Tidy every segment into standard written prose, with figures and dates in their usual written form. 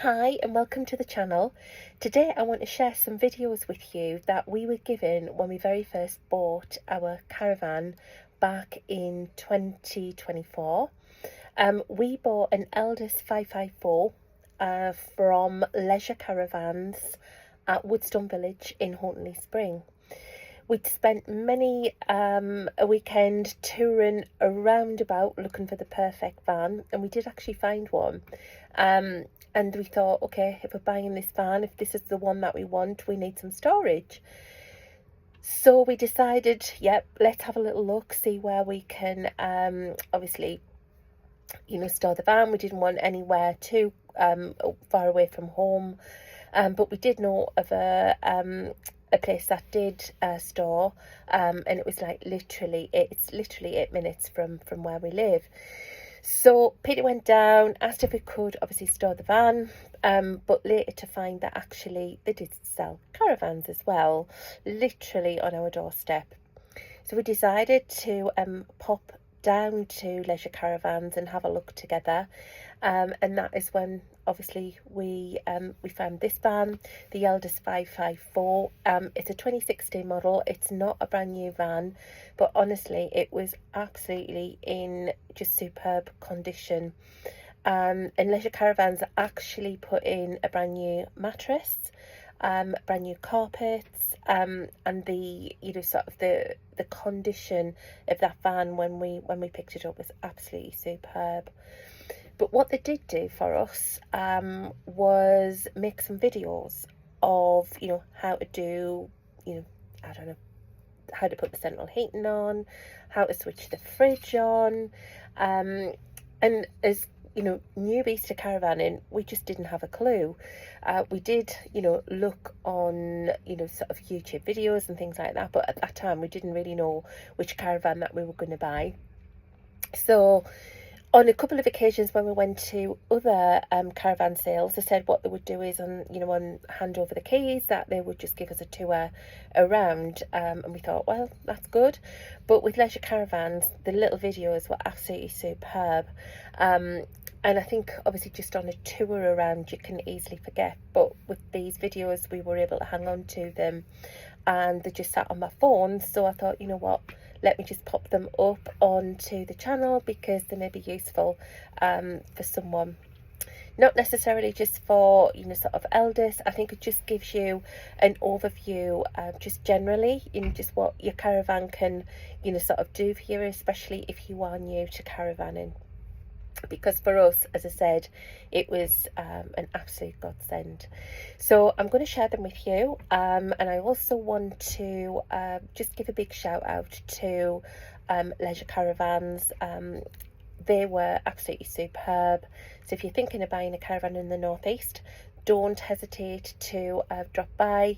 Hi and welcome to the channel. Today I want to share some videos with you that we were given when we very first bought our caravan back in 2024. We bought an Elddis 554 from Leisure Caravans at Woodstone Village in Hortonley Spring. We'd spent many a weekend touring around about looking for the perfect van, and we did actually find one. And we thought, okay, if we're buying this van, if this is the one that we want, we need some storage. So we decided, yep, let's have a little look, see where we can obviously, store the van. We didn't want anywhere too far away from home, but we did know of a place that did store, and it was like it's literally 8 minutes from where we live. So Peter went down, asked if we could obviously store the van, but later to find that actually they did sell caravans as well, literally on our doorstep. So we decided to pop down to Leisure Caravans and have a look together, and that is when obviously we found this van, the Elddis 554. It's a 2016 model. It's not a brand new van, but honestly it was absolutely in just superb condition. And Leisure Caravans actually put in a brand new mattress, brand new carpets, and the sort of the condition of that van when we picked it up was absolutely superb. But what they did do for us was make some videos of how to do I don't know, how to put the central heating on, how to switch the fridge on, and as newbies to caravanning, we just didn't have a clue. We did look on sort of YouTube videos and things like that, but at that time we didn't really know which caravan that we were going to buy. So on a couple of occasions when we went to other caravan sales, they said what they would do is on hand over the keys, that they would just give us a tour around, and we thought, well, that's good. But with Leisure Caravans, the little videos were absolutely superb, and I think obviously just on a tour around you can easily forget, but with these videos we were able to hang on to them, and they just sat on my phone. So I thought, you know what, let me just pop them up onto the channel because they may be useful for someone. Not necessarily just for sort of Elddis. I think it just gives you an overview just generally just what your caravan can sort of do for you, especially if you are new to caravanning. Because for us, as I said, it was an absolute godsend. So I'm going to share them with you, and I also want to just give a big shout out to Leisure Caravans. They were absolutely superb. So if you're thinking of buying a caravan in the northeast, don't hesitate to drop by,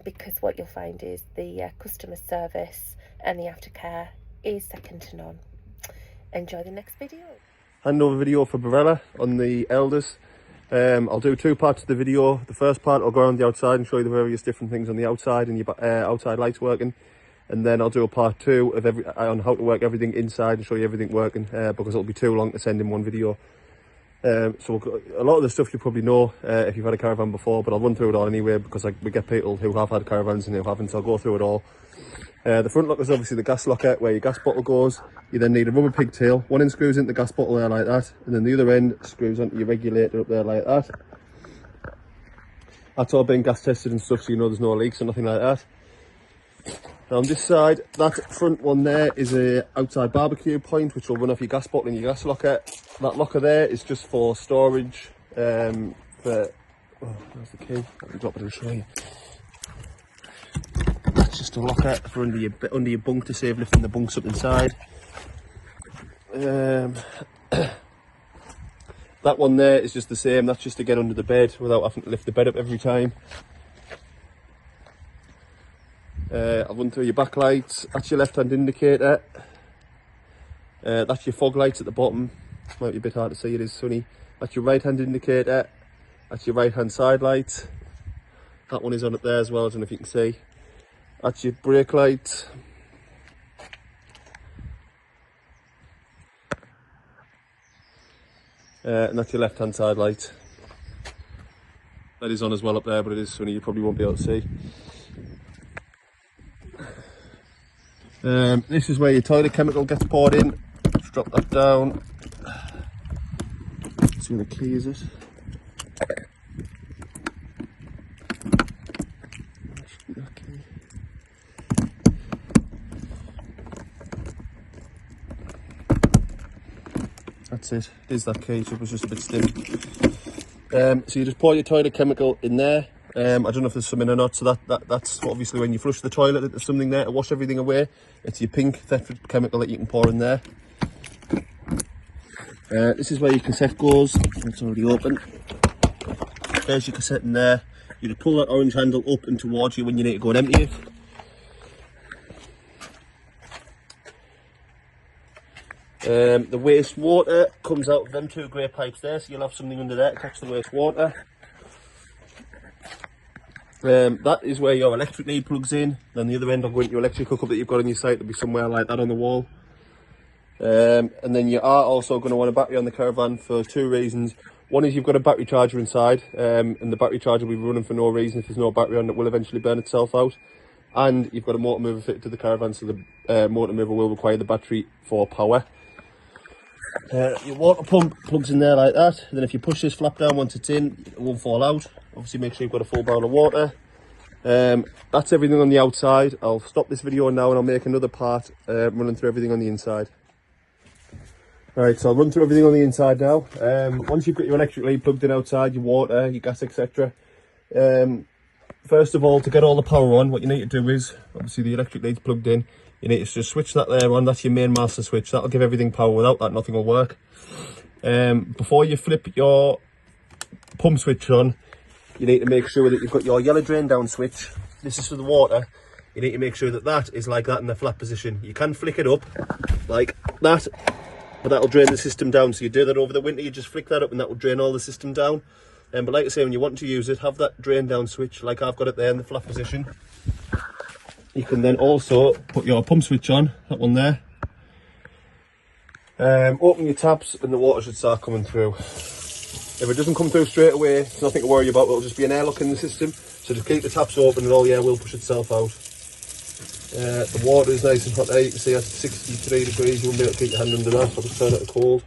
because what you'll find is the customer service and the aftercare is second to none. Enjoy the next video. Handover video for Barella on the Elddis. I'll do two parts of the video. The first part I'll go around the outside and show you the various different things on the outside and your outside lights working, and then I'll do a part two of on how to work everything inside and show you everything working, because it'll be too long to send in one video. So a lot of the stuff you probably know if you've had a caravan before, but I'll run through it all anyway because we get people who have had caravans and who haven't, so I'll go through it all. The front locker is obviously the gas locker where your gas bottle goes. You then need a rubber pigtail. One end screws into the gas bottle there like that, and then the other end screws onto your regulator up there like that. That's all been gas tested and stuff, so you know there's no leaks or nothing like that. Now on this side, that front one there is a outside barbecue point which will run off your gas bottle in your gas locker. That locker there is just for storage. There's the key. Let me drop it and show you. That's just a locker for under your bunk to save lifting the bunks up inside. That one there is just the same. That's just to get under the bed without having to lift the bed up every time. I'll run through your backlights. That's your left-hand indicator. That's your fog lights at the bottom. Might be a bit hard to see, it is sunny. That's your right-hand indicator. That's your right-hand side light. That one is on up there as well, I don't know if you can see. That's your brake light. And that's your left-hand side light. That is on as well up there, but it is sunny, you probably won't be able to see. This is where your toilet chemical gets poured in. Just drop that down. See where the key is it? That's it. It is that key, so it was just a bit stim. So you just pour your toilet chemical in there. I don't know if there's some in or not, so that's obviously when you flush the toilet, there's something there to wash everything away. It's your pink Thetford chemical that you can pour in there. This is where your cassette goes. It's already open. There's your cassette in there. You just pull that orange handle up and towards you when you need to go and empty it. The wastewater comes out of them two grey pipes there, so you'll have something under there to catch the wastewater. That is where your electric lead plugs in. Then the other end will go into your electric hookup that you've got on your site. There'll be somewhere like that on the wall. And then you are also going to want a battery on the caravan for two reasons. One is you've got a battery charger inside, and the battery charger will be running for no reason. If there's no battery on, it will eventually burn itself out. And you've got a motor mover fitted to the caravan, so the motor mover will require the battery for power. Your water pump plugs in there like that. And then if you push this flap down once it's in, it won't fall out. Obviously make sure you've got a full barrel of water. That's everything on the outside. I'll stop this video now and I'll make another part running through everything on the inside. Right, so I'll run through everything on the inside now. Once you've got your electric lead plugged in outside, your water, your gas, etc. First of all, to get all the power on, what you need to do is, obviously the electric lead's plugged in, you need to just switch that there on. That's your main master switch. That'll give everything power. Without that, nothing will work. Before you flip your pump switch on, you need to make sure that you've got your yellow drain down switch. This is for the water. You need to make sure that that is like that in the flat position. You can flick it up like that, but that'll drain the system down. So you do that over the winter, you just flick that up and that will drain all the system down. But like I say, when you want to use it, have that drain down switch like I've got it there in the flat position. You can then also put your pump switch on, that one there. Open your taps and the water should start coming through. If it doesn't come through straight away, it's nothing to worry about. It'll just be an air lock in the system. So just keep the taps open and all the air will push itself out. The water is nice and hot there. You can see that's 63 degrees. You won't be able to keep your hand under that. I'll just turn it to cold.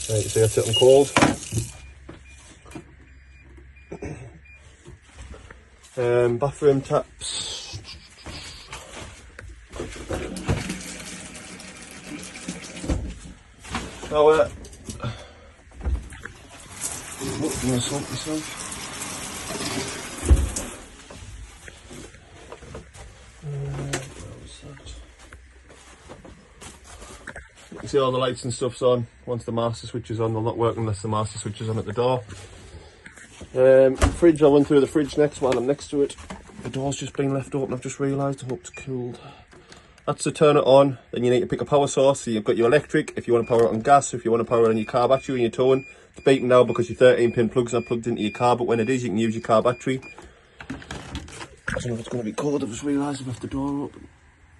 There you can see that's it on cold. Bathroom taps. Shower. You want to salt yourself? You can see all the lights and stuff's on. Once the master switch is on, they'll not work unless the master switch is on at the door. Fridge, I'll run through the fridge next while I'm next to it. The door's just been left open, I've just realised. I hope it's cooled. That's to turn it on. Then you need to pick a power source. So you've got your electric, if you want to power it on gas, if you want to power it on your car battery and your towing. It's beaten now because your 13-pin plug's not plugged into your car, but when it is, you can use your car battery. I don't know if it's going to be cold, I've just realised I've left the door open.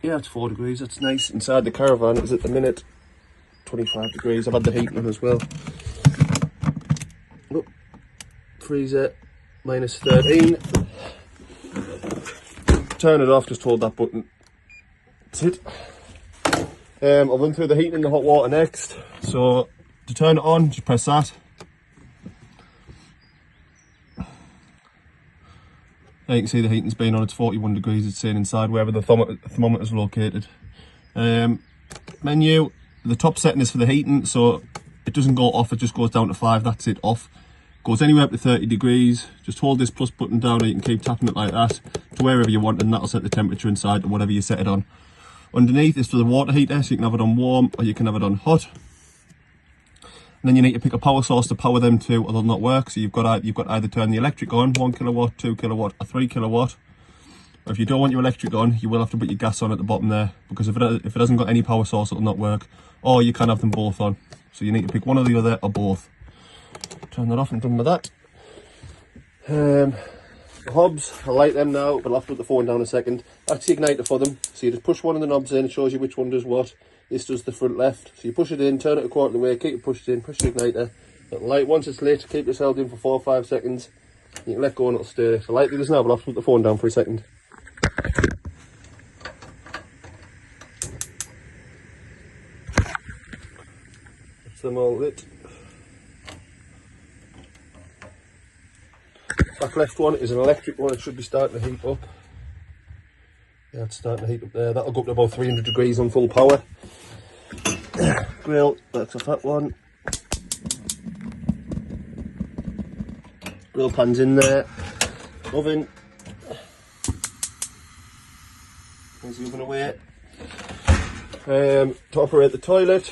Yeah, it's 4 degrees, that's nice. Inside the caravan is at the minute 25 degrees. I've had the heating on as well. Oh, freezer, minus 13. Turn it off, just hold that button. That's it. I'll run through the heating and the hot water next. So to turn it on, just press that. There you can see the heating's been on, it's 41 degrees, it's saying inside wherever the thermometer is located. Menu, the top setting is for the heating, so it doesn't go off, it just goes down to 5, that's it, off. Goes anywhere up to 30 degrees. Just hold this plus button down, or you can keep tapping it like that to wherever you want, and that'll set the temperature inside to whatever you set it on. Underneath is for the water heater, so you can have it on warm or you can have it on hot. And then you need to pick a power source to power them to, or they'll not work. So you've got to either turn the electric on, 1 kilowatt, 2 kilowatt, or 3 kilowatt. Or if you don't want your electric on, you will have to put your gas on at the bottom there, because if it hasn't got any power source, it'll not work. Or you can have them both on. So you need to pick one or the other, or both. Turn that off and done with that. The hobs, I light them now, but I'll have to put the phone down a second. That's the igniter for them. So you just push one of the knobs in, it shows you which one does what. This does the front left. So you push it in, turn it a quarter of the way, keep it pushed in, push the igniter, Little light, once it's lit, keep this held in for 4 or 5 seconds. You can let go and it'll stay. So lightly does now, but I'll put the phone down for a second. That's them all lit. Back left one is an electric one, it should be starting to heat up. Yeah, it's starting to heat up there. That'll go up to about 300 degrees on full power. Grill, works off that one. Grill pan's in there. Oven. There's the oven away. To operate the toilet,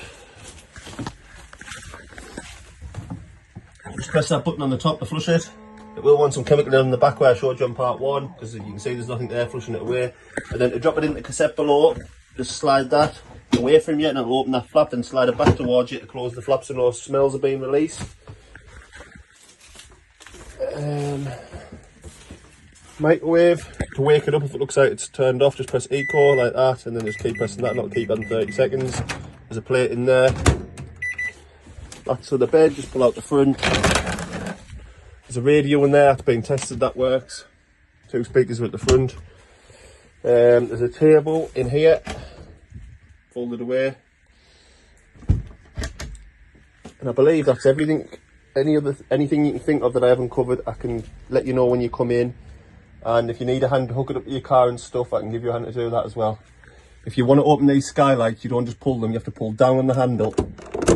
just press that button on the top to flush it. It will want some chemical in the back where I showed you on part 1, because you can see there's nothing there, flushing it away. And then to drop it in the cassette below, just slide that away from you and it'll open that flap, then slide it back towards you to close the flap so no smells are being released. Microwave, to wake it up if it looks like it's turned off, just press eco like that and then just keep pressing that and it'll keep on 30 seconds. There's a plate in there. That's for the bed, just pull out the front. There's a radio in there, that's being tested, that works. 2 speakers are at the front. There's a table in here, folded away. And I believe that's everything. Anything you can think of that I haven't covered, I can let you know when you come in. And if you need a hand to hook it up to your car and stuff, I can give you a hand to do that as well. If you want to open these skylights, you don't just pull them, you have to pull down on the handle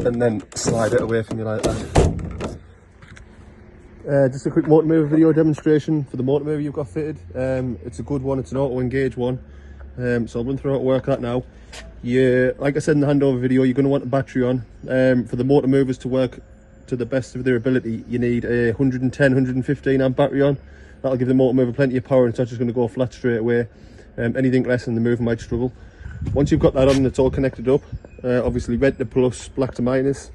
and then slide it away from you like that. Just a quick motor mover video demonstration for the motor mover you've got fitted. It's a good one, it's an auto engage one. So I'll run through how to work that now. Like I said in the handover video, you're going to want a battery on. For the motor movers to work to the best of their ability, you need a 110, 115 amp battery on. That'll give the motor mover plenty of power and it's not just going to go flat straight away. Anything less than the mover might struggle. Once you've got that on and it's all connected up, obviously red to plus, black to minus.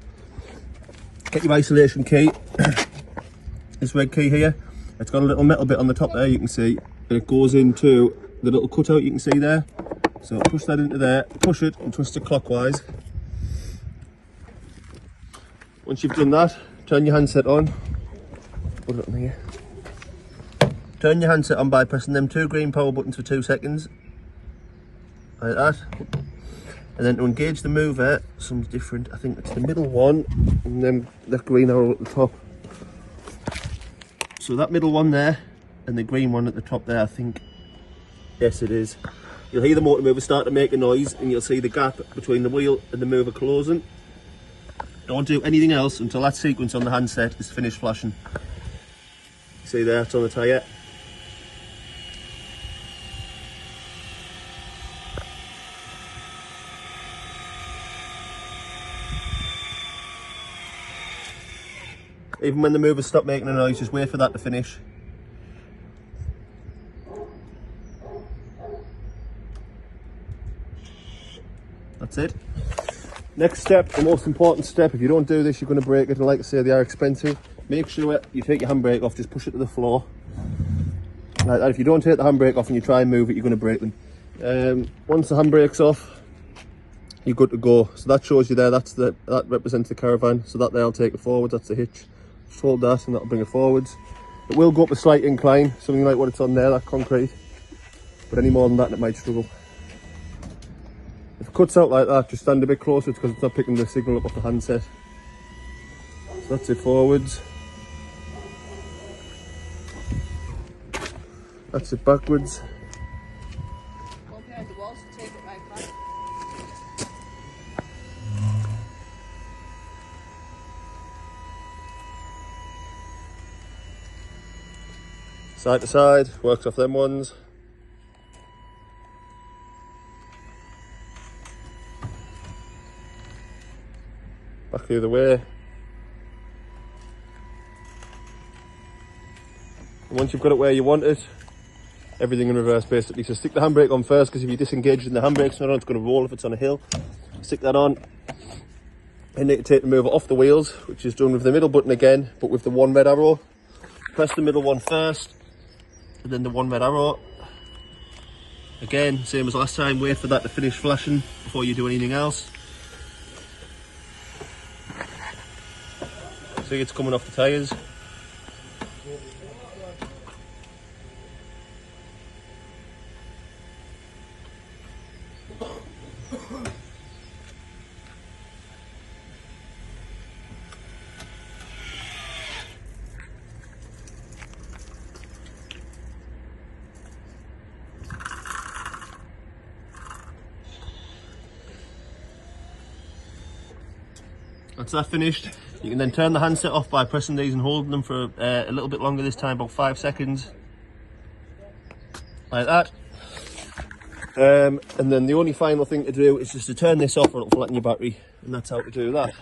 Get your isolation key. This red key here, it's got a little metal bit on the top there, you can see, and it goes into the little cutout you can see there. So push that into there, push it and twist it clockwise. Once you've done that, turn your handset on. Put it on here. Turn your handset on by pressing them 2 green power buttons for 2 seconds. Like that. And then to engage the mover, something's different. I think it's the middle one, and then the green arrow at the top. So that middle one there, and the green one at the top there, I think, yes it is. You'll hear the motor mover start to make a noise, and you'll see the gap between the wheel and the mover closing. Don't do anything else until that sequence on the handset is finished flashing. See there, it's on the tyre. Even when the movers stop making a noise, just wait for that to finish. That's it. Next step, the most important step, if you don't do this, you're going to break it, and like I say, they are expensive. Make sure you take your handbrake off, just push it to the floor. Like that. If you don't take the handbrake off and you try and move it, you're going to break them. Once the handbrake's off, you're good to go. So that shows you there, that represents the caravan. So that there'll take it forward, that's the hitch. Just hold that and that'll bring it forwards. It will go up a slight incline, something like what it's on there, that concrete. But any more than that, it might struggle. If it cuts out like that, just stand a bit closer because it's not picking the signal up off the handset. So that's it forwards. That's it backwards. Go behind the walls to take it right back. Side to side, works off them ones. Back the other way. And once you've got it where you want it, everything in reverse basically. So stick the handbrake on first, because if you disengage and the handbrake's not on, it's going to roll if it's on a hill. Stick that on. And need to take the mover off the wheels, which is done with the middle button again, but with the one red arrow. Press the middle one first, and then the one red arrow. Again, same as last time, wait for that to finish flashing before you do anything else. See, it's coming off the tyres. That's that finished. You can then turn the handset off by pressing these and holding them for a little bit longer this time, about 5 seconds. Like that. And then the only final thing to do is just to turn this off or it'll flatten your battery, and that's how to do that.